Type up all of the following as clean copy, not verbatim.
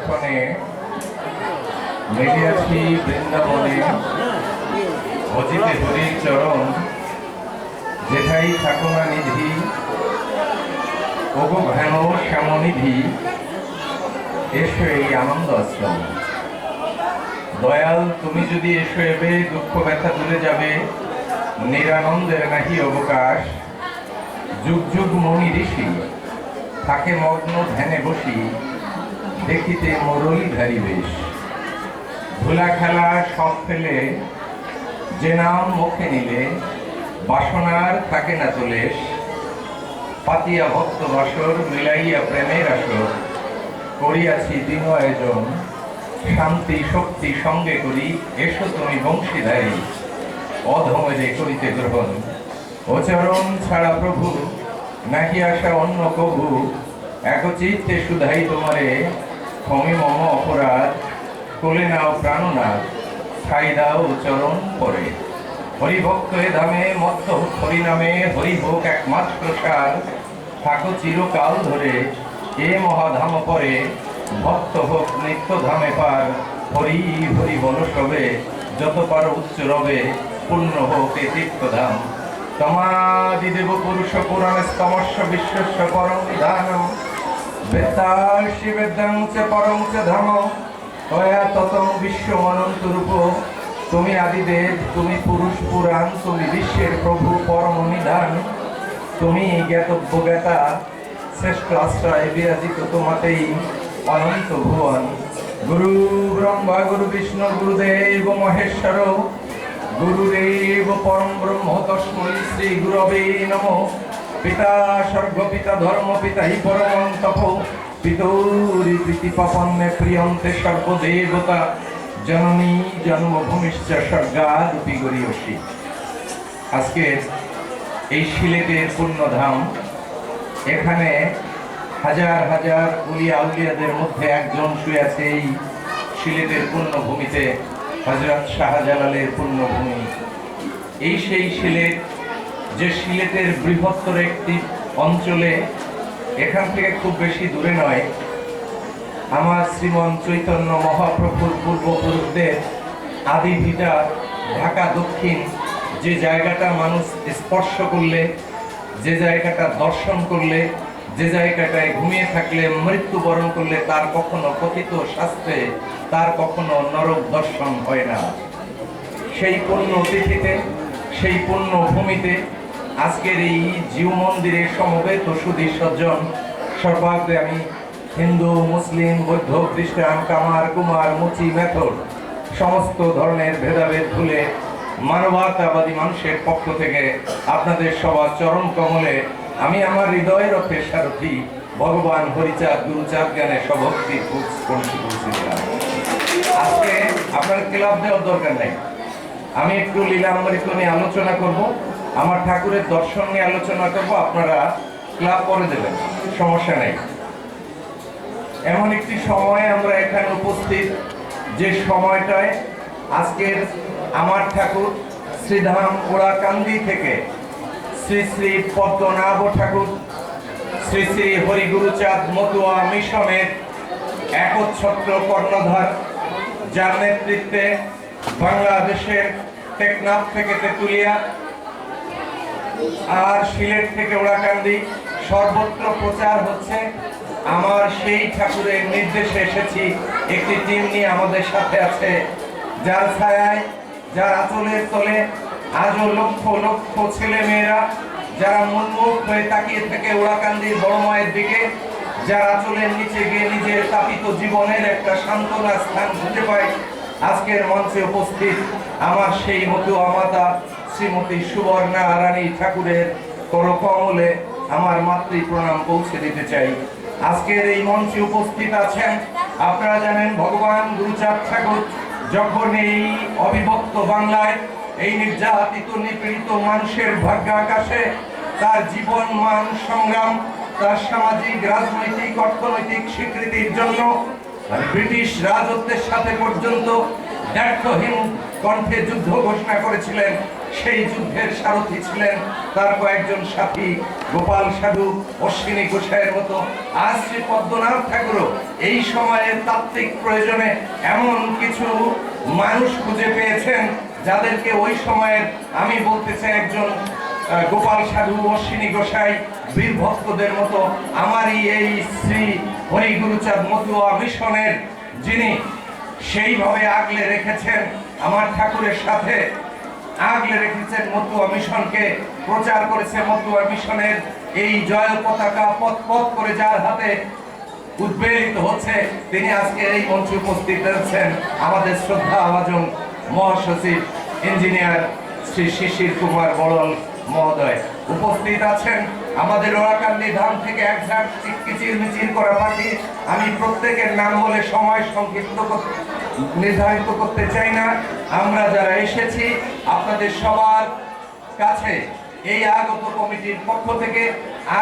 ক্ষণে মিলিয়াছি বৃন্দাবনে ভজিতে হরির চরণ যেথাই থাকো না নিধি ওগো ঘন শ্যামনিধি এসো এই আনন্দ আশ্রম। দয়াল তুমি যদি এসো এবে দুঃখ ব্যথা দূরে যাবে, নিরানন্দের নাহি অবকাশ। যুগ যুগ মনি ঋষি থাকে মগ্ন ধ্যানে বসি, দেখিতে মুরলীধারী বেশ। ভোলা খেলা সব ফেলে যে নাম মুখে নিলে, বাসনার থাকে না তোলেশ। পাতিয়া ভক্ত বাসর মিলাইয়া প্রেমের আসর, করিয়াছি দিন আয়োজন শান্তি শক্তি সঙ্গে করি। এসো তুমি বংশীধারী অধমেরে করিতে গ্রহণ। ওচরণ ছাড়া প্রভু নাহি আসা অন্য কভু, একচিত্তে শুধাই তোমারে ক্ষমে মম অপরাধ। কোলে নাও প্রাণনাথ ঠাই দাও চরণ পরে। হরিভক্ত এ ধামে মত্ত হরি নামে, হরি হোক একমাত্র সার। থাকো চিরকাল ধরে এ মহাধাম পরে, ভক্ত হোক নিত্য ধামে পার। হরি হরি বল সবে যত পার উচ্চ রবে, পূর্ণ হোক এ তীর্থধাম। তমাদিদেব পুরুষ পুরাণ স্তমস্য বিশ্বস্য পরম নিধানম। বেদাসি বেদাং চ পরং চ ধাম, তয়া ততং বিশ্ব অনন্ত রূপ। তুমি আদিদেব, তুমি পুরুষ পুরাণ, তুমি বিশ্বের প্রভু পরম নিধান। তুমি জ্ঞাতব্য জ্ঞাতা শ্রেষ্ঠ আশ্রয়, বিরাজিত তোমাতেই অনন্ত ভুবন। গুরু ব্রহ্মা গুরু বিষ্ণু গুরুদেব মহেশ্বর, গুরুদেব পরম ব্রহ্ম তস্मै শ্রী গুরবে নমঃ। পিতা স্বর্গ পিতা ধর্ম পিতা হি পরমং তপ, পিতরি প্রীতি পাপন্নে প্রিয়ন্তে সর্বদেবতা। জননী জন্মভূমিশ্চ স্বর্গাদপি গরীয়সী। আজকের এই সিলেটের পুণ্যধাম, এখানে হাজার হাজার উলিয়া উলিয়াদের মধ্যে একজন শুয়ে আছে এই সিলেটের পুণ্যভূমিতে, হযরত শাহজালালের পুণ্যভূমি। এই সেই সিলেট যে সিলেটের বৃহত্তর একটি অঞ্চলে, এখান থেকে খুব বেশি দূরে নয়। আমার শ্রীমন চৈতন্য মহাপ্রভুর পূর্বপুরুষদের আদি ভিটা ঢাকা দক্ষিণ। যে জায়গাটা মানুষ স্পর্শ করলে, যে জায়গাটা দর্শন করলে, যে জায়গাটায় ঘুমিয়ে থাকলে, মৃত্যুবরণ করলে তার কখনো পতিত শাস্ত্রে, তার কখনো নরক দর্শন হয় না। সেই পুণ্য তিথিতে, সেই পুণ্য ভূমিতে আজকের এই জিউ মন্দিরে সমবেত সুধী সজ্জন, সর্বাগ্রে আমি হিন্দু মুসলিম বৌদ্ধ খ্রিস্টান কামার কুমার মুচি মেথর সমস্ত ধরনের ভেদাভেদ ভুলে মানবতাবাদী মানুষের পক্ষ থেকে আপনাদের সবার চরণ কমলে আমি আমার হৃদয়ের পেশারথী ভগবান হরিচাঁদ গুরুচাঁদ জ্ঞানের সভক্তি পৌঁছিলাম। আজকে আপনার ক্লাব দেওয়ার দরকার নেই, আমি একটু লীলামৃত নিয়ে আলোচনা করব, আমার ঠাকুরের দর্শন নিয়ে আলোচনা করব। আপনারা ক্লাব করে দেবেন, সমস্যা নেই। এমন একটি সময় আমরা এখানে উপস্থিত, যে সময়টায় আজকের আমার ঠাকুর শ্রীধাম ওড়াকান্দি থেকে শ্রী শ্রী পদ্মনাভ ঠাকুর, শ্রী শ্রী হরিগুরুচাঁদ মতুয়া মিশনের একচ্ছত্র কর্ণধার, যার নেতৃত্বে বাংলাদেশের টেকনাফ থেকে তেঁতুলিয়া আর সিলেট থেকে ওড়াকান্দি সর্বত্র প্রচার হচ্ছে। আমার সেই ঠাকুরের নির্দেশে এসেছি, একটি টিম নিয়ে আমাদের সাথে আছে, যার ছায়ায়, যার আঁচলের তলে আজও লক্ষ লক্ষ ছেলে মেয়েরা, যারা মনমুখ হয়ে তাকিয়ে থাকে ওড়াকান্দির বড় মায়ের দিকে, যার আঁচলের নিচে গিয়ে নিজের তাপিত জীবনের একটা সান্ত্বনা স্থান খুঁজে পায়। আজকের মঞ্চে উপস্থিত আমার সেই মতুয়া মাতা শ্রীমতী সুবর্ণা রানী ঠাকুরের করকমলে আমার মাতৃ প্রণাম পৌঁছে দিতে চাই। আজকের এই মঞ্চে উপস্থিত আছেন, আপনারা জানেন ভগবান গুরুচাঁদ ঠাকুর যখন এই অবিভক্ত বাংলায় এই নির্যাতিত নিপীড়িত মানুষের ভাগ্য আকাশে তার জীবন মান সংগ্রাম, তার সামাজিক রাজনৈতিক অর্থনৈতিক স্বীকৃতির জন্য ব্রিটিশ রাজত্বের সাথে পর্যন্ত ব্যর্থহীন কণ্ঠে যুদ্ধ ঘোষণা করেছিলেন, সেই যুদ্ধের সারথি ছিলেন তার কয়েকজন সাথী, গোপাল সাধু, অশ্বিনী গোসাইয়ের মতো। আজ শ্রী পদ্মনাথ ঠাকুরও এই সময়ের তাত্ত্বিক প্রয়োজনে এমন কিছু মানুষ খুঁজে পেয়েছেন যাদেরকে ওই সময়ের, আমি বলতে চাই, একজন গোপাল সাধু, অশ্বিনী গোসাই, বীর ভক্তদের মতো আমারই এই শ্রী হরিগুরুচাঁদ মতুয়া মিশনের যিনি সেইভাবে আগলে রেখেছেন, আমার ঠাকুরের সাথে আগলে রেখেছেন, মতুয়া মিশনকে প্রচার করেছে। মতুয়া মিশনের এই জয় পতাকা পথ পথ করে যার হাতে উদ্বেলিত হচ্ছে, তিনি আজকে এই মঞ্চে উপস্থিত রয়েছেন আমাদের শ্রদ্ধাভাজন মহাসচিব ইঞ্জিনিয়ার শ্রী শিশির কুমার বড়ল মহোদয়। উপস্থিত আছেন আমাদের ওরাকান্দি ধাম থেকে এক ঝাঁক কিচির মিচির করা পাখি। আমি প্রত্যেকের নাম বলে সময় সংক্ষিপ্ত নির্ধারিত করতে চাই না। আমরা যারা এসেছি আপনাদের সবার কাছে এই আগত কমিটির পক্ষ থেকে,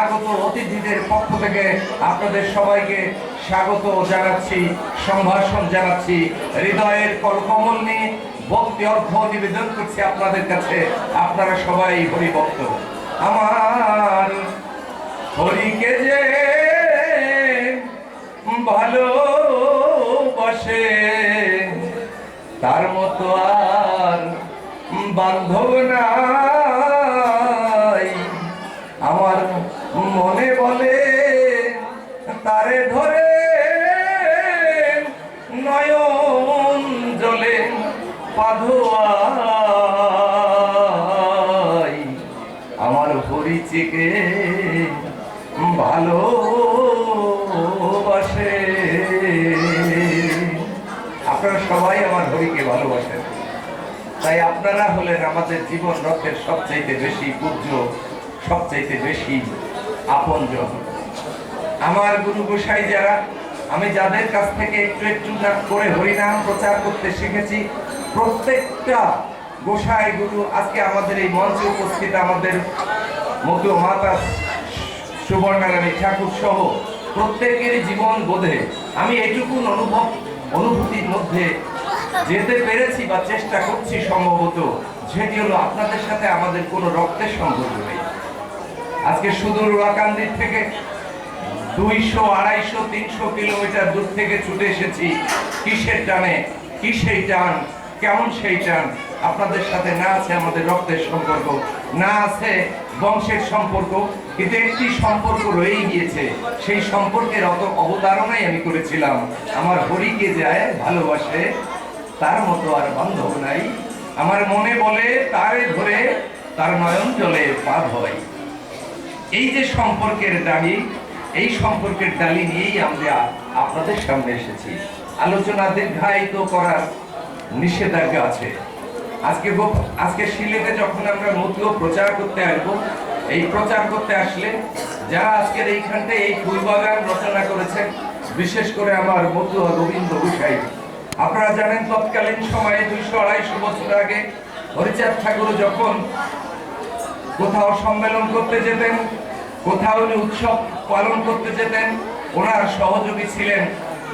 আগত অতিথিদের পক্ষ থেকে আপনাদের সবাইকে স্বাগত জানাচ্ছি, সম্ভাষণ জানাচ্ছি। হৃদয়ের করকমল নিয়ে ভক্তি অর্ঘ নিবেদন করছি আপনাদের কাছে। আপনারা সবাই হরিভক্ত। আমার হরিকে যে ভালোবাসে তার মতো আর বান্ধব নাই। আমার মনে বলে তারে ধরে নয়ন জলে পাধোয়াই। আমার হরিচিকে ভালোবাসে। আপনারা সবাই আমার হরিকে ভালোবাসেন, তাই আপনারা হলেন আমাদের জীবন রথের সবচাইতে বেশি পূজ্য, সবচাইতে বেশি আপনজন। আমার গুরু গোসাই যারা, আমি যাদের কাছ থেকে একটু একটু করে হরিনাম প্রচার করতে শিখেছি, প্রত্যেকটা গোসাই গুরু আজকে আমাদের এই মঞ্চে উপস্থিত, আমাদের মতুয়া মাতা সুবর্ণারানী ঠাকুর সহ প্রত্যেকেরই জীবন বোধে আমি এটুকুন অনুভূতির মধ্যে যেতে পেরেছি বা চেষ্টা করছি সম্ভবত, যেটি হলো আপনাদের সাথে আমাদের কোনো রক্তের সম্পর্ক নেই। আজকে সুদূর ওরাকান্দির থেকে 200, 250, 300 কিলোমিটার দূর থেকে ছুটে এসেছি। কিসের টানে, কি সেই টান, কেমন সেই টান? আপনাদের সাথে না আছে আমাদের রক্তের সম্পর্ক, না আছে বংশের সম্পর্ক, কিন্তু একটি সম্পর্ক রয়েই গিয়েছে। সেই সম্পর্কের অবতারণাই আমি করেছিলাম। আমার হরিকে যায় ভালোবাসে তার মতো আর বান্ধব নাই। আমার মনে বলে তারে ধরে তার নয়ন জলে পার হয়। এই যে সম্পর্কের ডালি, এই সম্পর্কের ডালি নিয়েই আমরা আপনাদের সামনে এসেছি। আলোচনা দীর্ঘায়িত করার নিষেধাজ্ঞা আছে। আজকে সিলেটে যখন আমরা মতুয়া প্রচার করতে আসবো, এই প্রচার করতে আসলে যারা আজকের এইখানটায় এই ফুলবাগান রচনা করেছেন, বিশেষ করে আমার মতুয়া গোবিন্দ গোসাই, আপনারা জানেন তৎকালীন সময়ে 200-250 বছর আগে হরিচাঁদ ঠাকুর যখন কোথাও সম্মেলন করতে যেতেন, কোথাও উৎসব পালন করতে যেতেন, ওনার সহযোগী ছিলেন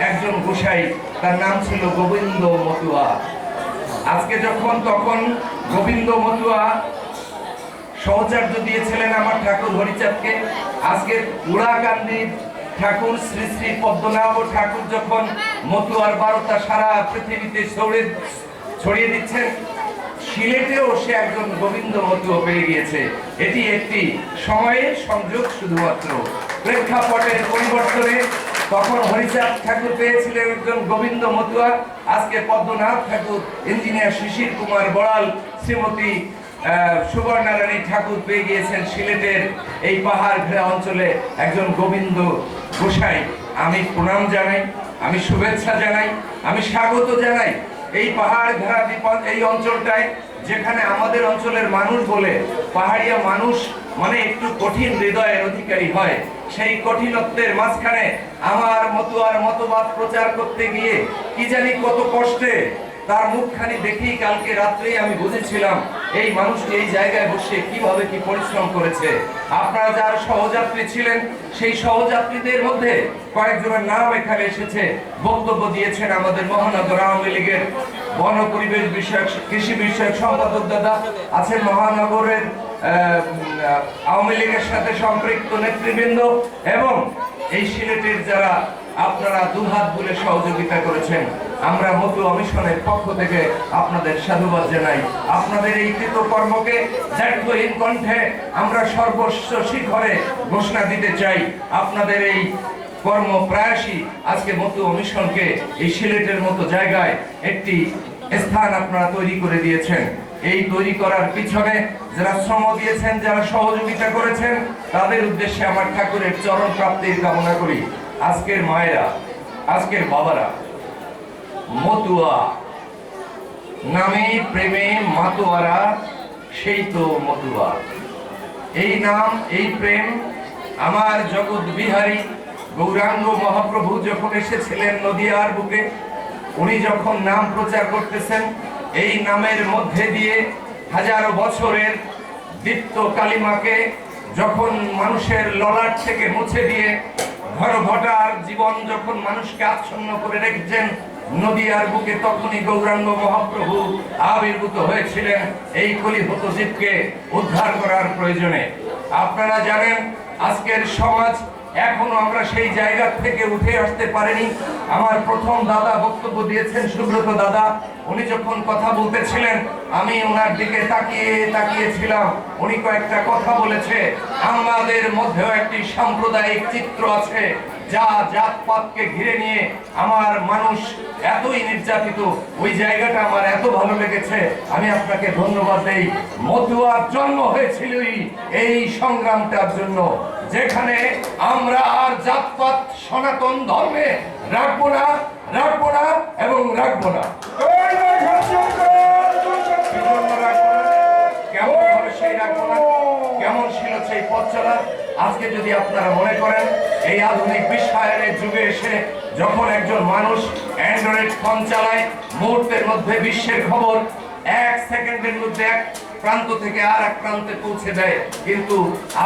একজন গোসাই, তার নাম ছিল গোবিন্দ মতুয়া। আজকে তখন গোবিন্দ মতুয়া সহচর্য দিয়েছিলেন আমার ঠাকুর হরিচাঁদকে। আজকে ওরাকান্দির ঠাকুর শ্রী শ্রী পদ্মনাভ ঠাকুর যখন মতুয়ার বারোটা সারা পৃথিবীতে ছড়িয়ে দিচ্ছেন, সিলেটেও সে একজন গোবিন্দ মতুয়া পেয়ে গিয়েছে। এটি একটি সময়ের সংযোগ, শুধুমাত্র প্রেক্ষাপটের পরিবর্তনে। তখন হরিচাঁদ ঠাকুর পেয়েছিলেন একজন গোবিন্দ মতুয়া, আজকে পদ্মনাথ ঠাকুর, ইঞ্জিনিয়ার শিশির কুমার বড়াল, শ্রীমতী সুবর্ণারানী ঠাকুর পেয়ে গিয়েছেন সিলেটের এই পাহাড় ঘেরা অঞ্চলে একজন গোবিন্দ গোসাই। আমি প্রণাম জানাই, আমি শুভেচ্ছা জানাই, আমি স্বাগত জানাই এই পাহাড় ঘেরা এই অঞ্চলটায়, যেখানে আমাদের অঞ্চলের মানুষ বলে পাহাড়িয়া মানুষ মানে একটু কঠিন হৃদয়ের অধিকারী হয়। সেই কঠিনত্বের মাঝখানে আমার মতুয়ার মতবাদ প্রচার করতে গিয়ে কি জানি কত কষ্টে, তার মুখখানি দেখেই কালকে রাত্রেই আমি বুঝেছিলাম এই মানুষটি এই জায়গায় বসে কিভাবে কি পরিশ্রম করেছে। আপনারা যারা সহযাত্রী ছিলেন সেই সহযাত্রীদের মধ্যে কয়েকজনের নাম এখানে এসেছে, বক্তব্য দিয়েছেন আমাদের মহানগর আওয়ামী লীগের বন পরিবেশ বিষয়ক কৃষি বিষয়ক সম্পাদক দাদা আছেন, মহানগরের আওয়ামী লীগের সাথে সম্পৃক্ত নেতৃবৃন্দ এবং এই সিলেটের যারা আপনারা দুহাত বুলে সহযোগিতা করেছেন। আমরা মতুয়া মিশনের পক্ষ থেকে আপনাদের সাধুবাদ জানাই। আপনাদের এই কৃতকর্মকে জাতীয়হীন কণ্ঠে আমরা সর্বস্ব শিখরে ঘোষণা দিতে চাই। আপনাদের এই কর্ম প্রয়াসী আজকে মতুয়া মিশনকে এই সিলেটের মতো জায়গায় একটি স্থান আপনারা তৈরি করে দিয়েছেন। এই তৈরি করার পিছনে যারা শ্রম দিয়েছেন, যারা সহযোগিতা করেছেন, তাদের উদ্দেশ্যে আমার ঠাকুরের চরণ প্রাপ্তির কামনা করি। আজকের মায়েরা, আজকের বাবারা, মতুয়া নামে প্রেমে মাতোয়ারা, সেই তো মতুয়া। এই নাম, এই প্রেম আমার জগৎ বিহারী গৌরাঙ্গ মহাপ্রভু যখন এসেছিলেন নদিয়ার বুকে, উনি যখন নাম প্রচার করতেছেন, এই নামের মধ্যে দিয়ে হাজারো বছরের দীপ্ত কালিমাকে যখন মানুষের ললাট থেকে মুছে দিয়ে ঘরঘটার জীবন যখন মানুষকে আচ্ছন্ন করে রেখেছেন নদিয়ার বুকে, তখনই গৌরাঙ্গ মহাপ্রভু আবির্ভূত হয়েছিলেন এই কলিহত জীবকে উদ্ধার করার প্রয়োজনে। আপনারা জানেন আজকের সমাজ এখনো আমরা সেই জায়গা থেকে উঠে আসতে পারিনি। আমার প্রথম দাদা বক্তব্য দিয়েছেন, সুব্রত দাদা, উনি যখন কথা বলতেছিলেন আমি ওনার দিকে তাকিয়েছিলাম। উনি কয়েকটা কথা বলেছে। আমাদের মধ্যেও একটি সাম্প্রদায়িক চিত্র আছে, যা জাতপাতকে ঘিরে নিয়ে আমার মানুষ এতই নির্যাতিত। ওই জায়গাটা আমার এত ভালো লেগেছে, আমি আপনাকে ধন্যবাদ দেই। মতুয়ার জন্ম হয়েছিল এই সংগ্রামটার জন্য, যেখানে আমরা আর জাতপাত সনাতন ধর্মে রাখবো না এবং রাখবো না। কেমন ভাবে সেই রাখবো না, কেমন ছিল সেই পথ চলা। আজকে যদি আপনারা মনে করেন এই আধুনিক বিশ্বায়নের যুগে এসে যখন একজন মানুষ অ্যান্ড্রয়েড ফোন চালায়, মুহূর্তের মধ্যে বিশ্বের খবর এক সেকেন্ডের মধ্যে এক প্রান্ত থেকে আর এক প্রান্তে পৌঁছে দেয়, কিন্তু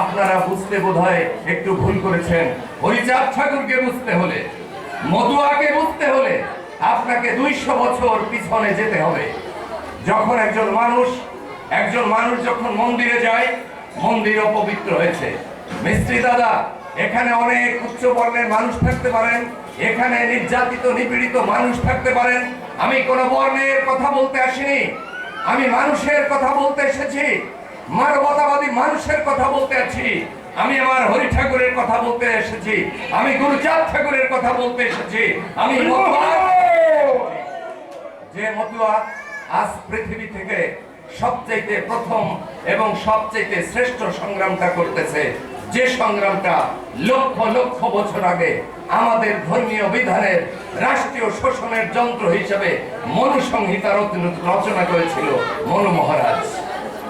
আপনারা বুঝতে বোধহয় একটু ভুল করেছেন। হরিচাঁদ ঠাকুরকে বুঝতে হলে, মতুয়াকে বুঝতে হলে আপনাকে 200 বছর পিছনে যেতে হবে। যখন একজন মানুষ যখন মন্দিরে যায়, মন্দির অপবিত্র হয়েছে। মিস্ত্রি দাদা, এখানে অনেক উচ্চ বর্ণের মানুষ থাকতে পারেন, এখানে নির্যাতিত নিপীড়িত মানুষ থাকতে পারেন। আমি কোন বর্ণের কথা বলতে আসিনি, আমি মানুষের কথা বলতে এসেছি, মানবতাবাদী মানুষের কথা বলতে আছি। আমি আমার হরি ঠাকুরের কথা বলতে এসেছি, আমি গুরুচাঁদ ঠাকুরের কথা বলতে এসেছি। আমি যে মতুয়া আজ পৃথিবী থেকে সবচাইতে প্রথম এবং সবচাইতে শ্রেষ্ঠ সংগ্রামটা করতেছে, যে সংগ্রামটা লক্ষ লক্ষ বছর আগে আমাদের ধর্মীয় বিধানের রাষ্ট্রীয় শোষণের যন্ত্র হিসেবে মনুসংহিতা রচনা করেছিল মনু মহারাজ।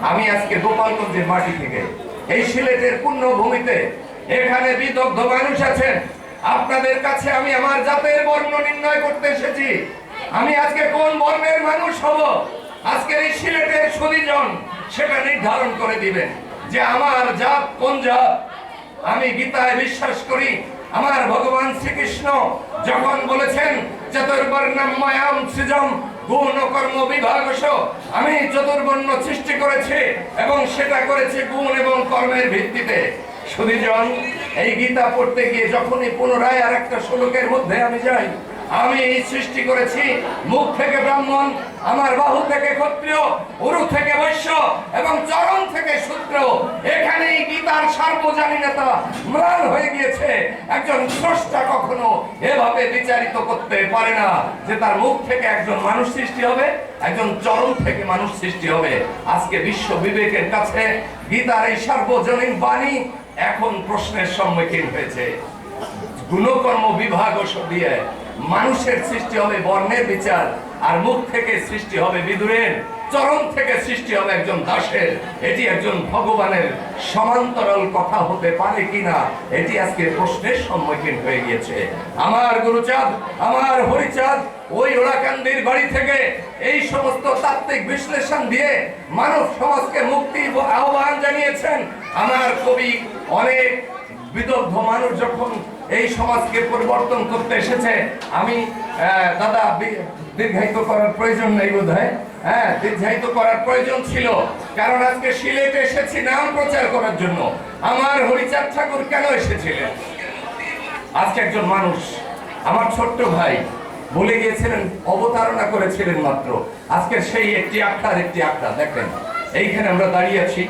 আমি আজকে গোপালগঞ্জের মাটি থেকে, এই সিলেটের পুণ্যভূমিতে, এখানে বিদগ্ধ মানুষ আছেন। আপনাদের কাছে আমি আমার জাতের বর্ণ নির্ণয় করতে এসেছি। আমি আজকে কোন বর্ণের মানুষ হব, আজকের এই সিলেটের সুদীজন সেটা নির্ধারণ করে দিবেন যে আমার জাত কোন জাত। আমি গীতায় বিশ্বাস করি, আমার ভগবান শ্রীকৃষ্ণ যখন বলেছেন চতুর্বর্ণম ময়াম সৃজম গুণ কর্ম বিভাগশ, আমি চতুর্বর্ণ সৃষ্টি করেছি এবং সেটা করেছি গুণ এবং কর্মের ভিত্তিতে। সুদীজন, এই গীতা পড়তে গিয়ে যখনই পুনরায় আর একটা শ্লোকের মধ্যে আমি যাই, আমি এই সৃষ্টি করেছি মুখ থেকে ব্রাহ্মণ, আমার বাহু থেকে ক্ষত্রিয়, উরু থেকে বৈশ্য এবং চরণ থেকে শূদ্র। এখানেই গীতার সার্বজনীনতা ম্লান হয়ে গিয়েছে। একজন স্রষ্টা কখনো এভাবে বিচারিত করতে পারে না যে তার মুখ থেকে একজন মানুষ সৃষ্টি হবে, একজন চরণ থেকে মানুষ সৃষ্টি হবে। আজকে বিশ্ব বিবেকের কাছে গীতার এই সার্বজনীন বাণী এখন প্রশ্নের সম্মুখীন হয়েছে। গুণকর্ম বিভাগ দিয়ে মানুষের সৃষ্টি হবে বর্ণের বিচার, আর মুখ থেকে সৃষ্টি হবে বিদুরের। চরম থেকে সৃষ্টি হবে একজন দাসের, এটি একজন ভগবানের সমান্তরাল কথা হতে পারে কিনা, এটি আজকে প্রশ্নের সম্মুখীন হয়ে গিয়েছে। আমার গুরুচাঁদ, আমার হরিচাঁদ ওই ওড়াকান্দির বাড়ি থেকে এই সমস্ত তাত্ত্বিক বিশ্লেষণ দিয়ে মানব সমাজকে মুক্তি আহ্বান জানিয়েছেন। আমার কবি অনেক বিদগ্ধ মানুষ যখন এই সমাজকে পরিবর্তন করতে এসেছে, আমি দাদা দীর্ঘায়িত করার প্রয়োজন নেই বোধ হয়, দীর্ঘায়িত করার প্রয়োজন ছিল, কারণ আজকে সিলেটে এসেছি নাম প্রচার করার জন্য। আমার হরিচাঁদ ঠাকুর কেন এসেছিলেন? আজকে একজন মানুষ, আমার ছোট্ট ভাই বলে গিয়েছিলেন, অবতারণা করেছিলেন মাত্র। আজকে সেই একটি আখড়া দেখেন, এইখানে আমরা দাঁড়িয়ে আছি,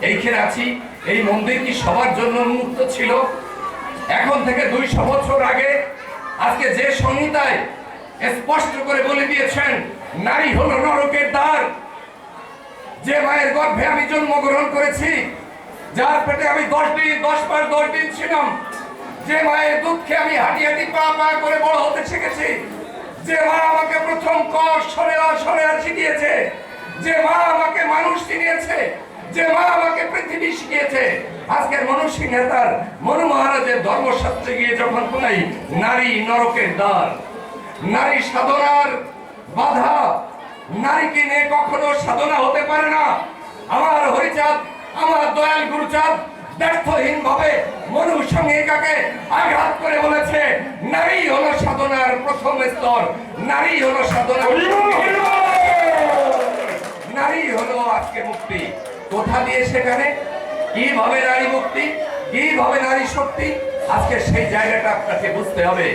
এইখানে আছি। এই মন্দির কি সবার জন্য উন্মুক্ত ছিল? এখন থেকে 200 বছর আগে আজকে যে সংহিতায় স্পষ্ট করে বলে দিয়েছেন নারী হলো নরকের দ্বার, যে মায়ের গর্ভে আমি জন্মগ্রহণ করেছি, যার পেটে আমি 10 মাস 10 দিন ছিলাম, যে মায়ের দুঃখে আমি হাঁটি হাঁটি পা পা করে বড় হতে শিখেছি, যে মা আমাকে প্রথম ক সরে আর শিখিয়েছে, যে মা আমাকে মানুষ চিনিয়েছে, যে মা আমাকে পৃথিবী শিখিয়েছে। আজকের মনীষী নেতার মনু মহারাজের ধর্মশাস্ত্রে গিয়ে যখন বলাই নারী নরকের দ্বার, নারী সাধনার বাধা, নারীকে নিয়ে কখনো সাধনা হতে পারে না। আমার হরিচাঁদ, আমার দয়াল গুরুচাঁদ ব্যর্থহীন ভাবে মনু সংহিতাকে আঘাত করে বলেছে নারী হলো সাধনার প্রথম স্তর, নারী হলো সাধনা, নারী হলো আজকে মুক্তি। কোথা দিয়ে সেখানে কিভাবে নারী মুক্তি, কিভাবে নারী শক্তি, আজকে সেই জায়গাটা আপনাকে বুঝতে হবে।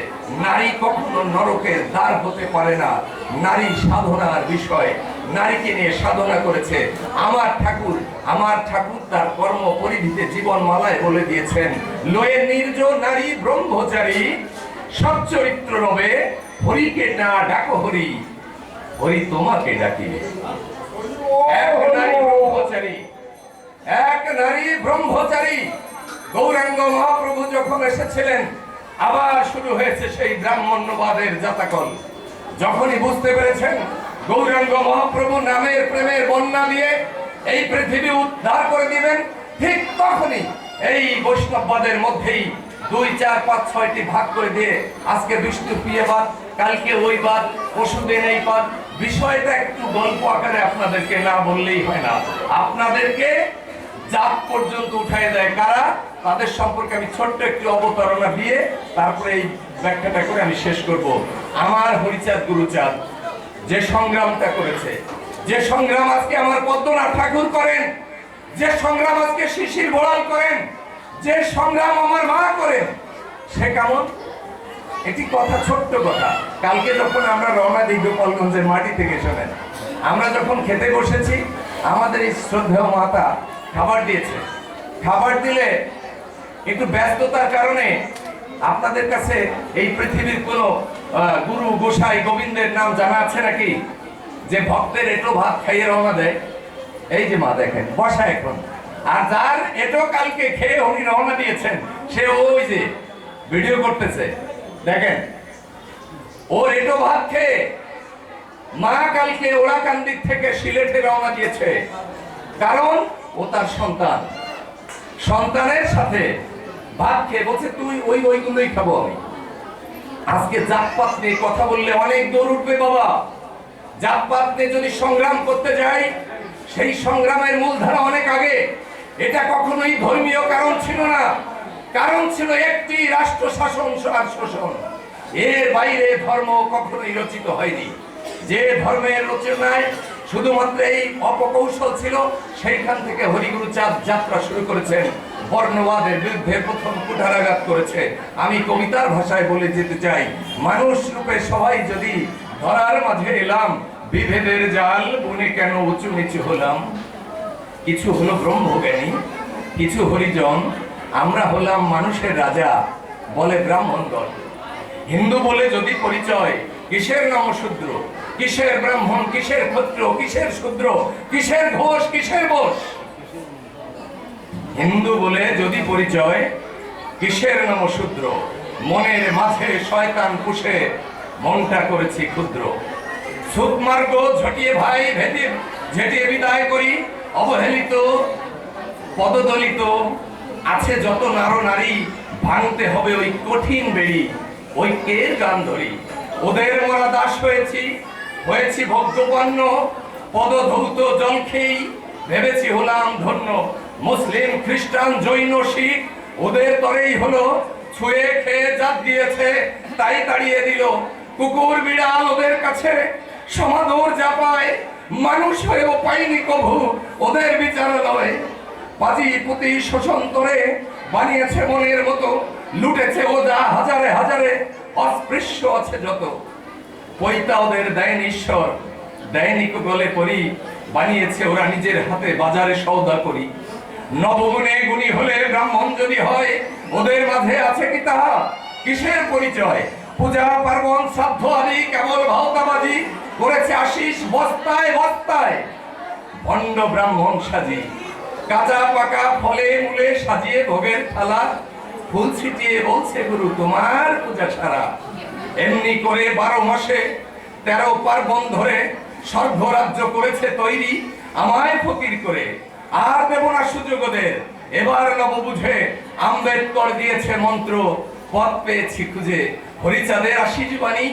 নারী কখনো নরকের দ্বার হতে পারে না। নারী সাধনার বিষয়, নারীকে নিয়ে সাধনা করেছে আমার ঠাকুর তার কর্ম পরিধিতে জীবন মালায় বলে দিয়েছেন, লয়ে নির্জ নারী ব্রহ্মচারী সচ্চরিত্র রবে, হরিকে না ডাকো হরি, হরি তোমাকে ডাকিবে। এক নারী ব্রহ্মচারী গৌরাঙ্গ মহাপ্রভু যখন এসেছিলেন, আবার শুরু হয়েছে সেই ব্রাহ্মণ্যবাদের জাতাকল। যখনই বুঝতে পেরেছেন গৌরাঙ্গ মহাপ্রভু নামের প্রেমের বন্যা দিয়ে এই পৃথিবী উদ্ধার করে দিবেন, ঠিক তখনই এই বৈষ্ণববাদের মধ্যেই 2, 4, 5, 6টি ভাগ করে দিয়ে আজকে বিষ্ণু প্রিয়বাদ, কালকে ওই বাদ, পরশুদিন এই বাদ। বিষয়টা একটু গল্প আকারে আপনাদেরকে না বললেই হয় না। আপনাদেরকে জাত পর্যন্ত উঠাই দেয় কারা, তাদের সম্পর্কে আমি ছোট্ট একটু অবতারণা দিয়ে তারপরে এই ব্যাখ্যাটা করে আমি শেষ করব। আমার হরিচাঁদ গুরুচাঁদ যে সংগ্রামটা করেছে, যে সংগ্রাম আজকে আমার পদ্মনাথ ঠাকুর করেন, যে সংগ্রাম আজকে শিশির বড়াল করেন, যে সংগ্রাম আমার মা করেন, সে কেমন? এটি কথা, ছোট্ট কথা। কালকে যখন আমরা রওনা দিই গোপালগঞ্জের মাটি থেকে, শোনেন, আমরা যখন খেতে বসেছি, আমাদের এই শ্রদ্ধেয় মাতা খাবার দিয়েছে। খাবার দিলে একটু ব্যস্ততার কারণে আপনাদের কাছে এই পৃথিবীর কোন গুরু গোসাই গোবিন্দের নাম জানা আছে নাকি, যে ভক্তের এটো ভাত খাইয়ে রওনা দেয়? এই যে মা দেখেন বসা এখন, আর যার এটো কালকে খেয়ে উনি রওনা দিয়েছেন, সে ওই যে ভিডিও করতেছে, দেখেন ওর এটো ভাত খেয়ে মা কালকে ওড়াকান্দির থেকে সিলেটে রওনা দিয়েছে, কারণ ও তার সন্তানের সাথে ভাত খেয়ে বলছে তুই ওইগুলোই খাবো আমি। আজকে জাতপাত নিয়ে কথা বললে অনেক দৌড় উঠবে বাবা। জাতপাত নিয়ে যদি সংগ্রাম করতে যাই, সেই সংগ্রামের মূলধারা অনেক আগে। এটা কখনোই ধর্মীয় কারণ ছিল না, কারণ ছিল একটি রাষ্ট্র শাসন আর শোষণ। এর বাইরে ধর্ম কখনোই রচিত হয়নি। যে ধর্মের রচনায় শুধুমাত্র এই অপকৌশল ছিল, সেইখান থেকে হরিগুরুচাঁদ যাত্রা শুরু করেছেন, বর্ণবাদের বিরুদ্ধে প্রথম কুঠারাঘাত করেছে। আমি কবিতার ভাষায় বলে যেতে চাই, মানুষ রূপে সবাই যদি ধরার মাঝে এলাম, বিভেদের জাল বুনে কেন উঁচু নিচু হলাম। কিছু হলো ব্রহ্মজ্ঞানী, কিছু হরিজন, আমরা হলাম মানুষের রাজা, বলে ব্রাহ্মণগণ। হিন্দু বলে যদি পরিচয়, কিসের নমশূদ্র, কিসের ব্রাহ্মণ, কিসের ক্ষত্র, কিসের শূদ্র, কিসের ঘোষ, কিসের বোস। হিন্দু বলে যদি পরিচয়, কিসের নমশূদ্র, মনের মাঝে শয়তান পুষে মনটা করেছি ক্ষুদ্র। সুতমার্গ ঝটিয়ে ভাই ভেদে ঝেটিয়ে বিদায় করি। অবহেলিত পদদলিত আছে যত নার নারী, ভাঙতে হবে ওই কঠিন বেড়ি, ঐক্যের গান ধরি। ওদের মোরা দাস হয়েছি, হয়েছি ভোগ্যপন্ন, পদধৌত জল খেয়েই ভেবেছি হলাম ধন্য। মুসলিম খ্রিস্টান জৈন শিখ ওদের তরেই হলো, ছুঁয়ে খেয়ে জাত দিয়েছে তাই তাড়িয়ে দিল। কুকুর বিড়াল ওদের কাছে সমাদর যা পায়, মানুষ হয়েও পায়নি কভু ওদের বিচারালয়। পাজি পুতি শোষণ করে বানিয়েছে মনের মতো, লুটেছে ওজা হাজারে হাজারে, অস্পৃশ্য আছে যত। পৈতা ওদের দেয়নি ঈশ্বর, দেয়নি গলে পরি, বানিয়েছে ওরা নিজের হাতে বাজারে সওদা করি। নবগুণে গুণী হলে ব্রাহ্মণ যদি হয়, ওদের মাঝে আছে কি তাহা কিসের পরিচয়? পূজা পার্বণ শ্রাদ্ধ আদি কেবল ভাওতাবাজি, করেছে আশিস বস্তায় বস্তায় ভণ্ড ব্রাহ্মণ সাজি। কাঁচা পাকা ফলে মূলে সাজিয়ে ভোগের থালা, ফুল ছিটিয়ে বলছে গুরু তোমার পূজা ছাড়া। এমনি করে 12 মাসে 13 পার্বণ ধরে স্বর্গরাজ্য করেছে তৈরি আমায় ফকির করে। আর দেব না সুযোগ ওদের, এবার নব বুঝে আম্বেদকর দিয়েছে মন্ত্র, পথ পেয়েছি খুঁজে। হরিচাঁদের আশিস বাণী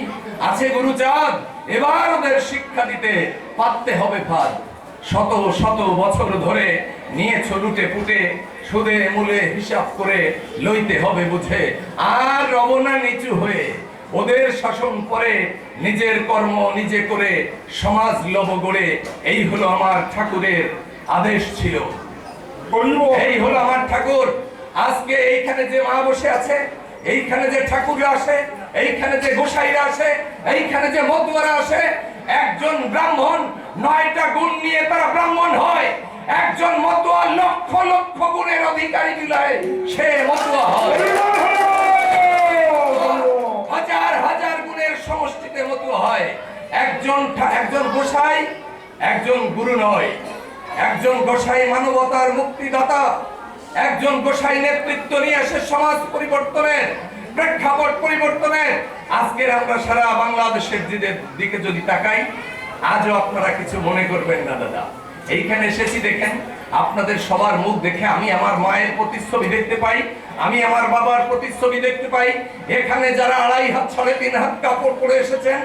আছে গুরুচাঁদ, এবার ওদের শিক্ষা দিতে পারতে হবে ফাঁদ। শত শত বছর ধরে নিয়েছ লুটে পুটে, সুদে মূলে হিসাব করে লইতে হবে বুঝে। আর রবনা নিচু হয়ে ওদের শাসন করে, নিজের কর্ম নিজে করে সমাজ লব গড়ে। এই হলো আমার ঠাকুরের আদেশ ছিল, এই হলো আমার ঠাকুর। আজকে এইখানে যে মা বসে আছে, এইখানে যে ঠাকুররা আসে, এইখানে যে গোসাইরা আসে, এইখানে যে মতুয়ারা আসে, একজন ব্রাহ্মণ 9টা গুণ নিয়ে তারা ব্রাহ্মণ হয়। একজন মতুয়া লক্ষ লক্ষ গুণের অধিকারী বিলায় সে মতুয়া হয়। হাজার হাজার গুণের সমষ্টিতে মতুয়া হয়। একজন গোসাই একজন গুরু নয়, একজন গোসাই মানবতার মুক্তিদাতা, একজন গোসাই নেতৃত্ব নিয়ে আসে সমাজ পরিবর্তনের, প্রেক্ষাপট পরিবর্তনের। আজকের আমরা সারা বাংলাদেশের দিকে যদি তাকাই, আজও আপনারা কিছু মনে করবেন না দাদা। এইখানে এসেছি দেখেন, আপনাদের সবার মুখ দেখে আমি আমার মায়ের প্রতিচ্ছবি দেখতে পাই, আমি আমার বাবার প্রতিচ্ছবি দেখতে পাই। এখানে যারা 2.5 হাত 3.5 হাত কাপড় পরে এসেছেন,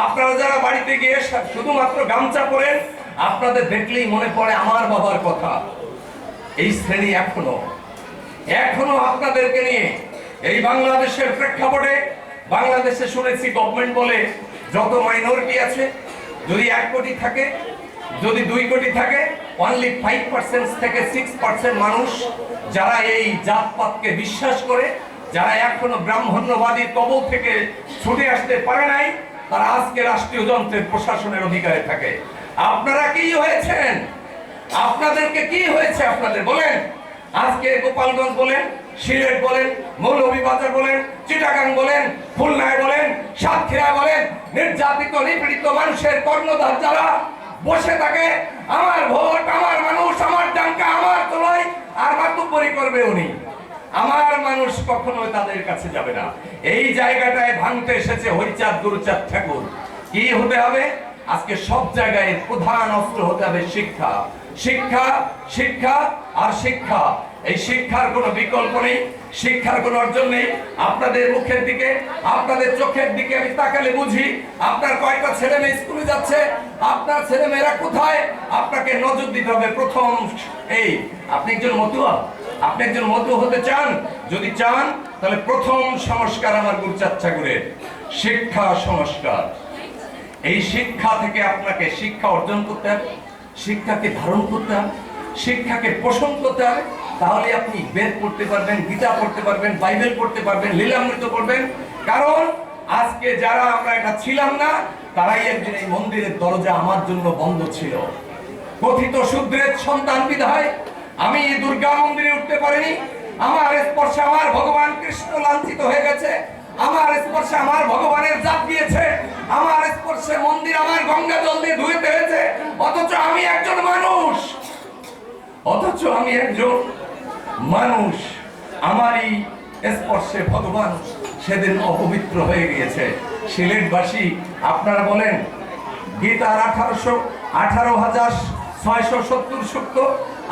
আপনারা যারা বাড়িতে গিয়ে শুধুমাত্র গামছা পরেন, আপনাদের দেখলেই মনে পড়ে আমার বাবার কথা। এই শ্রেণী এখনো আপনাদেরকে নিয়ে এই বাংলাদেশের প্রেক্ষাপটে, বাংলাদেশে শুনেছি গভর্নমেন্ট বলে যত মাইনরিটি আছে, যদি 1 কোটি থাকে, যদি 2 কোটি থাকে, অনলি 5% থেকে 6% মানুষ যারা এই জাতপাতকে বিশ্বাস করে, যারা এখনো ব্রাহ্মণ্যবাদী কবল থেকে ছুটে আসতে পারে নাই, তারা আজকে রাষ্ট্রীয় যন্ত্রের প্রশাসনের অধিকারে থাকে। আপনারা কি হয়েছেন? আপনাদেরকে কি হয়েছে আপনাদের বলেন? আজকে গোপালগঞ্জ বলেন, সিলেট বলেন, মৌলভীবাজার বলেন, চিটাগাং বলেন, খুলনায় বলেন, সাতক্ষীরা বলেন, নির্যাতিত নিপীড়িত মানুষের কর্ণধার যারা বসে থাকে, আমার ভোট, আমার মানুষ, আমার ডাঙ্কা, আমার তোলাই, আর মাতুব্বরি করবে উনি। আমার মানুষ কখনো তাদের কাছে যাবে না। এই জায়গাটায় ভাঙতে এসেছে হরিচাঁদ গুরুচাঁদ ঠাকুর। কি হতে হবে? আজকে সব জায়গায় প্রধান অস্ত্র হতে হবে শিক্ষা, শিক্ষা, শিক্ষা আর শিক্ষা। এই শিক্ষার কোনো বিকল্প নেই, শিক্ষার কোনো অর্জন নেই। আপনাদের মুখের দিকে, আপনাদের চোখের দিকে আমি তাকালে বুঝি আপনার কয়টা ছেলে মেয়ে স্কুলে যাচ্ছে, আপনার ছেলে মেয়েরা কোথায়। আপনাকে নজর দিতে হবে প্রথম। এই আপনি একজন মতুয়া, আপনি একজন মতুয়া হতে চান, যদি চান তাহলে প্রথম সংস্কার আমার গুরুচাঁদ ঠাকুরের শিক্ষা সংস্কার। এই শিক্ষা থেকে আপনাকে শিক্ষা অর্জন করতে হবে, শিক্ষাকে ধারণ করতে হবে, শিক্ষাকে পোষণ করতে হবে। তাহলে আপনি বেদ পড়তে পারবেন, গীতা পড়তে পারবেন, বাইবেল পড়তে পারবেন, লীলামৃত পড়বেন। কারণ আজকে যারা আমরা এটা ছিলাম না, তারাই একদিন এই মন্দিরের দরজা আমার জন্য বন্ধ ছিল। কথিত শূদ্রের সন্তান বিধায় আমি দুর্গা মন্দিরে উঠতে পারিনি। আমার স্পর্শে আমার ভগবান কৃষ্ণ লাঞ্ছিত হয়ে গেছে, আমার স্পর্শে আমার ভগবানের জাত দিয়েছে, আমার স্পর্শে মন্দির আমার গঙ্গা জল দিয়ে ধুইতে হয়েছে। অথচ আমি একজন মানুষ, অথচ আমি একজন মানুষ, আমারই স্পর্শে ভগবান সেদিন অপবিত্র হয়ে গিয়েছে। সিলেটবাসী আপনারা বলেন, গীতার 18,670 সূক্ত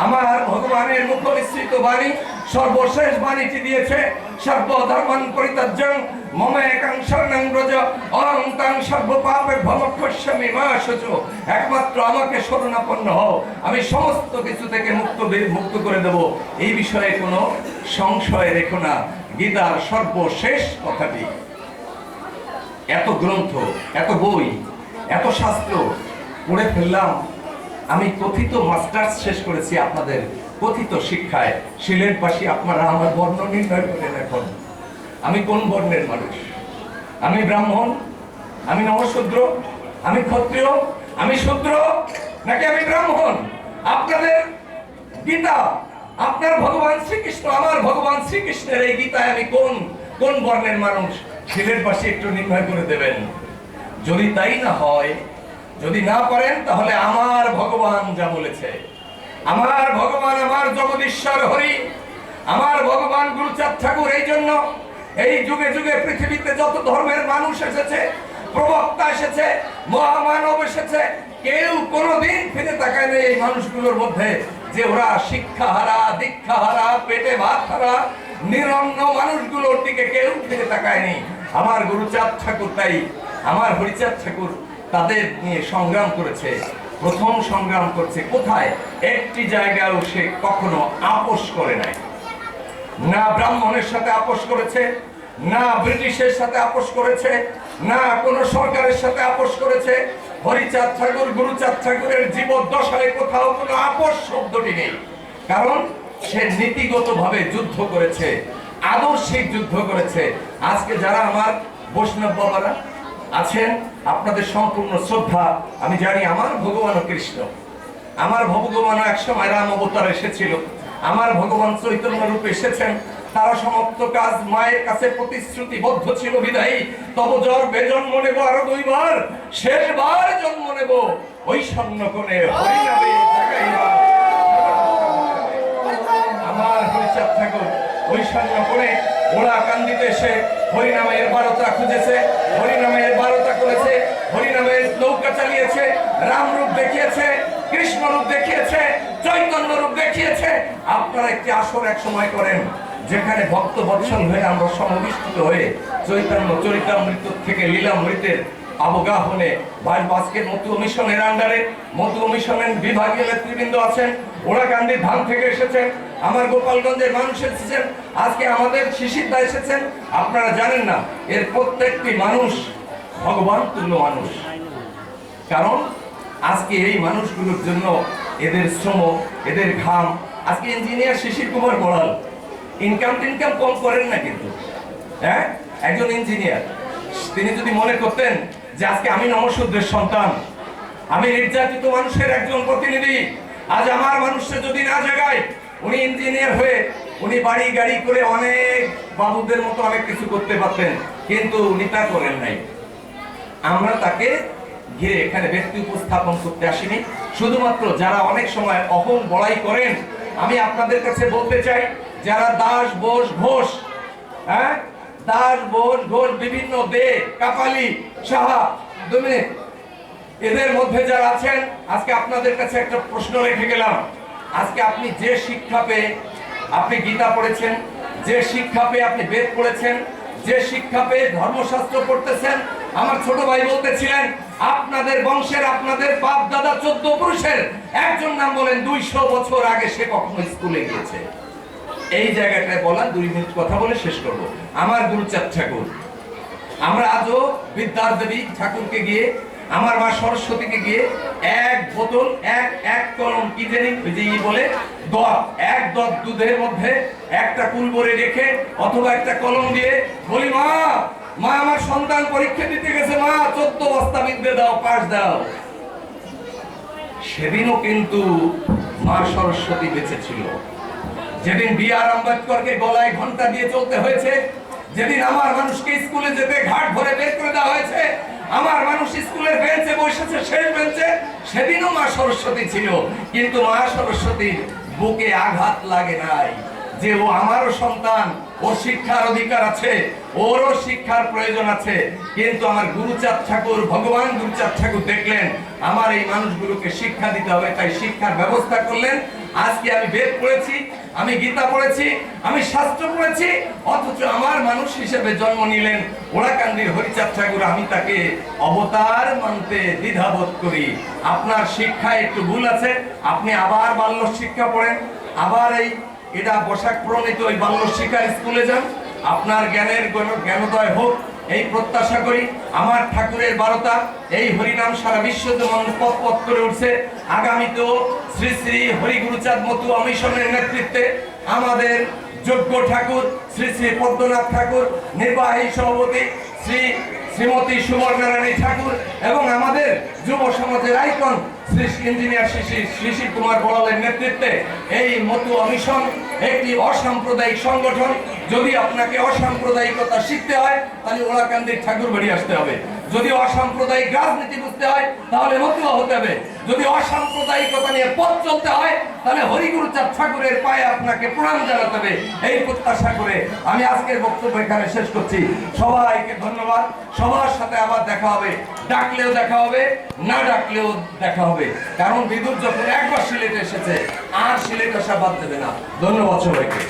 আমার ভগবানের মুখ নিঃসৃত বাণী সর্বশেষ বাণীটি দিয়েছে, সর্বধর্মান পরিত্যাজ্যং মম একাং শরণং ব্রজ অহং তাং সর্বপাপেভ্যো মোক্ষয়িষ্যামি মা শুচো। একমাত্র আমাকে শরণাপন্ন হও, আমি সমস্ত কিছু থেকে মুক্ত করে দেব। এই বিষয়ে কোনো সংশয় রেখো না। গীতার সর্বশেষ কথাটি। এত গ্রন্থ, এত বই, এত শাস্ত্র পড়ে ফেললাম। আমি কথিত মাস্টার্স শেষ করেছি আপনাদের কথিত শিক্ষায়। সিলেটবাসী আপনারা আমার বর্ণ নির্ণয় করেন। এখন আমি কোন বর্ণের মানুষ? আমি ব্রাহ্মণ, আমি নমশূদ্র, আমি ক্ষত্রিয়, আমি শূদ্র, নাকি আমি ব্রাহ্মণ? আপনাদের গীতা, আপনার ভগবান শ্রীকৃষ্ণ, আমার ভগবান শ্রীকৃষ্ণের এই গীতায় আমি কোন বর্ণের মানুষ? সিলেটবাসী একটু নির্ণয় করে দেবেন। যদি তাই না হয়, যদি না পারেন, তাহলে আমার ভগবান যা বলেছে, আমার ভগবান, আমার জগদীশ্বর হরি, আমার ভগবান গুরুচাঁদ ঠাকুর, এই জন্য এই যুগে যুগে পৃথিবীতে যত ধর্মের মানুষ এসেছে, প্রবক্তা এসেছে, মহামানব এসেছে, কেউ কোনোদিন ফিরে তাকায় নেই এই মানুষগুলোর মধ্যে যে ওরা শিক্ষা হারা, দীক্ষা হারা, পেটে ভাত হারা, নিরন্ন মানুষগুলোর দিকে কেউ ফিরে তাকায়নি। আমার গুরুচাঁদ ঠাকুর, তাই আমার হরিচাঁদ ঠাকুর তাদের নিয়ে সংগ্রাম করেছে। প্রথম সংগ্রাম করছে কোথায়? একটি জায়গায়ও সে কখনো আপোষ করে নাই। না ব্রাহ্মণের সাথে আপোষ করেছে, না ব্রিটিশের সাথে আপোষ করেছে, না কোন সরকারের সাথে আপোষ করেছে। হরিচাঁদ ঠাকুর, গুরুচাঁদ ঠাকুরের জীবদ্দশায় কোথাও কোনো আপোষ শব্দটি নেই। কারণ সে নীতিগতভাবে যুদ্ধ করেছে, আদর্শিক যুদ্ধ করেছে। আজকে যারা আমার বৈষ্ণব বাবারা আছেন, আপনাদের সম্পূর্ণ শ্রদ্ধা। আমি জানি আমার ভগবানও কৃষ্ণ, আমার ভগবানও একসময় রাম অবতার এসেছিল, আমার ভগবান চৈতন্য রূপে এসেছেন। তারা সমস্ত কাজ মায়ের কাছে প্রতিশ্রুতিবদ্ধ ছিল বিধায়ী, তব জ্বর বেজন্ম নেব আরো 2 বার, শেষবার জন্ম নেব ওই স্বর্ণকোণে হরিনামে জাগাইয়া। আমার হরিচাঁদ ঠাকুর ওই স্বর্ণকোণে ওরা কান্দিতে এসে হরিনামের বারতা খুঁজেছে, হরিনামের বারতা করেছে, হরিনামের নৌকা চালিয়েছে, রাম রূপ দেখিয়েছে, কৃষ্ণ রূপ দেখিয়েছে, চৈতন্য রূপ দেখিয়েছে। আপনারা একটি আসর এক সময় করেন, যেখানে ভক্ত বৎসল হয়ে আমরা সমাবিষ্ট হয়ে চৈতন্য চরিতামৃত থেকে লীলামৃতের অবগাহনে আজকের মধু মিশনের আন্ডারে, মধু মিশনের বিভাগীয় নেতৃবৃন্দ আছেন, ওরাকান্দির ধাম থেকে এসেছেন, আমার গোপালগঞ্জের মানুষ এসেছেন, আজকে আমাদের শিশিরদা এসেছেন। আপনারা জানেন না, এর প্রত্যেকটি মানুষ ভগবান তুল্য মানুষ। কারণ আজকে এই মানুষগুলোর জন্য এদের শ্রম, এদের ঘাম। আজকে ইঞ্জিনিয়ার শিশির কুমার বড়াল ইনকাম কম করেন না, কিন্তু হ্যাঁ, একজন ইঞ্জিনিয়ার, তিনি যদি মনে করতেন যে আজকে আমি নমশূদ্রের সন্তান, আমি নির্যাতিত মানুষের একজন প্রতিনিধি, আজ আমার মানুষকে যদি না জাগায়, উনি ইঞ্জিনিয়ার হয়ে উনি বাড়ি গাড়ি করে অনেক বাবুদের মতো অনেক কিছু করতে পারতেন, কিন্তু উনি তা করেন নাই। আমরা তাকে ঘিরে এখানে ব্যক্তি উপস্থাপন করতে আসিনি। শুধুমাত্র যারা অনেক সময় অহং বড়াই করেন, আমি আপনাদের কাছে বলতে চাই, যারা দাস বোস ঘোষ, হ্যাঁ, দাস বোস ঘোষ, বিভিন্ন দে, কাপালি, সাহা, 2 মিনিট, এদের মধ্যে যারা আছেন, আজকে আপনাদের কাছে একটা প্রশ্ন রেখে গেলাম। আজকে আপনি যে শিক্ষা পেয়ে আপনি গীতা পড়েছেন, যে শিক্ষা পেয়ে আপনি বেদ পড়েছেন, যে শিক্ষা পেয়ে ধর্মশাস্ত্র পড়তেছেন, আমার ছোট ভাই বলতেছিলেন আপনাদের বংশের, আপনাদের বাপ দাদা 14 পুরুষের একজন নাম বলেন 200 বছর আগে সে কখনো স্কুলে গিয়েছে। এই জায়গাটায় বলা 2 মিনিট কথা বলে শেষ করব। আমার গুরুচাঁদ ঠাকুর, আমরা আজও বিদ্যার দেবী ঠাকুরকে গিয়ে, আমার মা সরস্বতীকে গিয়ে এক বোতল, এক কলম, কি জানি ওই যে বলে দত, 1 দত দুধের মধ্যে একটা কুল ভরে রেখে অথবা একটা কলম দিয়ে বলি, মা আমার সন্তান পরীক্ষা দিতে গেছে, মা 14 বস্তা বিদ্যে দাও, পাস দাও। সেদিনও কিন্তু মা সরস্বতী বেঁচে ছিল। যেদিন বি.আর. আম্বেদকরকে গলায় ঘন্টা দিয়ে চলতে হয়েছে, যেদিন আমার মানুষকে স্কুলে যেতে ঘাট ধরে বের করে দেওয়া হয়েছে, আমার মানুষ স্কুলের বেঞ্চে বসেছে, শেষ বেঞ্চে, সেদিনও মা সরস্বতী ছিল। কিন্তু মা সরস্বতীর বুকে আঘাত লাগে নাই যে ও আমারও সন্তান, ও ওর শিক্ষার অধিকার আছে, ওরও শিক্ষার প্রয়োজন আছে। কিন্তু আমার গুরুচাঁদ ঠাকুর, ভগবান গুরুচাঁদ ঠাকুর দেখলেন আমার এই মানুষগুলোকে শিক্ষা দিতে হবে, তাই শিক্ষার ব্যবস্থা করলেন। আজকে আমি বেদ পড়েছি, আমি গীতা পড়েছি, আমি শাস্ত্র পড়েছি, অথচ আমার মানুষ হিসেবে জন্ম নিলেন ওরাকান্দির হরিচাঁদ ঠাকুর। আমি তাকে অবতার মানতে দ্বিধাবোধ করি। আপনার শিক্ষায় একটু ভুল আছে, আপনি আবার বাল্য শিক্ষা পড়েন, আবার এটা পোশাক প্রণীত ওই বাল্য শিক্ষার স্কুলে যান, আপনার জ্ঞানোদয় হোক এই প্রত্যাশা করি। আমার ঠাকুরের বারতা, এই হরিনাম সারা বিশ্ব যেমন পথ পথ করে উঠছে, আগামীতেও শ্রী শ্রী হরিগুরুচাঁদ মতুয়া মিশনের নেতৃত্বে আমাদের যোগ্য ঠাকুর শ্রী শ্রী পদ্মনাথ ঠাকুর, নির্বাহী সভাপতি শ্রীমতী সুবর্ণারানী ঠাকুর এবং আমাদের যুব সমাজের আইকন শ্রী ইঞ্জিনিয়ার শিশির কুমার বড়ালের নেতৃত্বে এই মতুয়া মিশন একটি অসাম্প্রদায়িক সংগঠন। যদি আপনাকে অসাম্প্রদায়িকতা শিখতে হয় তাহলে ওরাকান্দির ঠাকুর বাড়ি আসতে হবে। যদি অসাম্প্রদায়িক রাজনীতি বুঝতে হয় তাহলে মতুয়া হতে হবে। যদি অসাম্প্রদায়িকতা নিয়ে পথ চলতে হয় তাহলে হরিগুরুচাঁদ ঠাকুরের পায়ে আপনাকে প্রণাম জানাতে হবে। এই প্রত্যাশা করে আমি আজকের বক্তব্য এখানে শেষ করছি। সবাইকে ধন্যবাদ। সবার সাথে আবার দেখা হবে, ডাকলেও দেখা হবে, না ডাকলেও দেখা হবে। কারণ বিদুর যখন একবার সিলেটে এসেছে আর সিলেট আসা বাদ দেবে না। ধন্যবাদ সবাইকে।